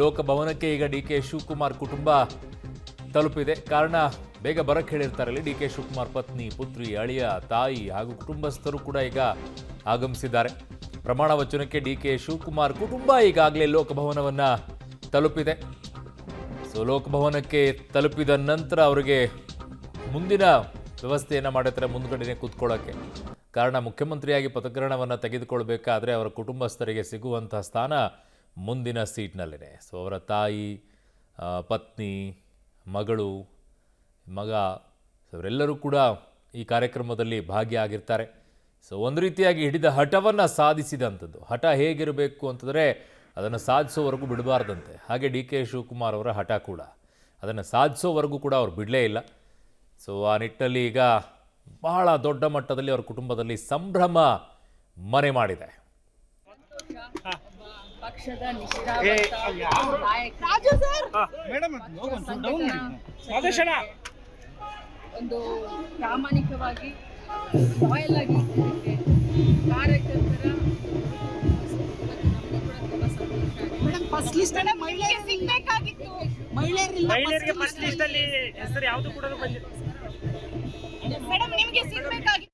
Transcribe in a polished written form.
ಲೋಕಭವನಕ್ಕೆ ಈಗ D K Shivakumar ಕುಟುಂಬ ತಲುಪಿದೆ. ಕಾರಣ ಬೇಗ ಬರಕ್ಕೆ ಹೇಳಿರ್ತಾರೆ. ಡಿ ಕೆ ಶಿವಕುಮಾರ್ ಪತ್ನಿ, ಪುತ್ರಿ, ಅಳಿಯ, ತಾಯಿ ಹಾಗೂ ಕುಟುಂಬಸ್ಥರು ಕೂಡ ಈಗ ಆಗಮಿಸಿದ್ದಾರೆ. ಪ್ರಮಾಣ ವಚನಕ್ಕೆ ಡಿ ಕೆ ಶಿವಕುಮಾರ್ ಕುಟುಂಬ ಈಗಾಗಲೇ ಲೋಕಭವನವನ್ನು ತಲುಪಿದೆ. ಸೊ ಲೋಕಭವನಕ್ಕೆ ತಲುಪಿದ ನಂತರ ಅವರಿಗೆ ಮುಂದಿನ ವ್ಯವಸ್ಥೆಯನ್ನು ಮಾಡಿರ್ತಾರೆ, ಮುಂದ್ಗಡೆನೆ ಕೂತ್ಕೊಳ್ಳೋಕ್ಕೆ. ಕಾರಣ ಮುಖ್ಯಮಂತ್ರಿಯಾಗಿ ಪದಗ್ರಹಣವನ್ನು ತೆಗೆದುಕೊಳ್ಬೇಕಾದ್ರೆ ಅವರ ಕುಟುಂಬಸ್ಥರಿಗೆ ಸಿಗುವಂತಹ ಸ್ಥಾನ ಮುಂದಿನ ಸೀಟ್ನಲ್ಲಿದೆ. ಸೊ ಅವರ ತಾಯಿ, ಪತ್ನಿ, ಮಗಳು, ಮಗ ಅವರೆಲ್ಲರೂ ಕೂಡ ಈ ಕಾರ್ಯಕ್ರಮದಲ್ಲಿ ಭಾಗಿಯಾಗಿರ್ತಾರೆ. ಸೊ ಒಂದು ರೀತಿಯಾಗಿ ಹಿಡಿದ ಹಠವನ್ನು ಸಾಧಿಸಿದಂಥದ್ದು. ಹಠ ಹೇಗಿರಬೇಕು ಅಂತಂದರೆ ಅದನ್ನು ಸಾಧಿಸೋವರೆಗೂ ಬಿಡಬಾರ್ದಂತೆ. ಹಾಗೆ ಡಿ ಕೆ ಶಿವಕುಮಾರ್ ಅವರ ಹಠ ಕೂಡ ಅದನ್ನು ಸಾಧಿಸೋವರೆಗೂ ಕೂಡ ಅವ್ರು ಬಿಡಲೇ ಇಲ್ಲ. ಸೊ ಆ ನಿಟ್ಟಿನಲ್ಲಿ ಈಗ ಬಹಳ ದೊಡ್ಡ ಮಟ್ಟದಲ್ಲಿ ಅವರ ಕುಟುಂಬದಲ್ಲಿ ಸಂಭ್ರಮ ಮನೆ ಮಾಡಿದೆ. ಪಕ್ಷದ ನಿಷ್ಠಾವಂತ ಒಂದು ಪ್ರಾಮಾಣಿಕವಾಗಿ ಲಾಯಲ್ ಆಗಿ ಕಾರ್ಯಕರ್ತರ ಫಸ್ಟ್ ಲಿಸ್ಟ್ ಅಲ್ಲೇ ಮಹಿಳೆಯರಿಗೆ ಸಿಗಬೇಕಾಗಿತ್ತು. ಮಹಿಳೆಯರಿಗೆ ಫಸ್ಟ್ ಲಿಸ್ಟ್ ಅಲ್ಲಿ ಹೆಸರು ಯಾವುದು ಕೂಡ ಬಂದಿಲ್ಲ. ಮೇಡಮ್ ನಿಮಗೆ ಸಿಗಬೇಕಾಗಿತ್ತು.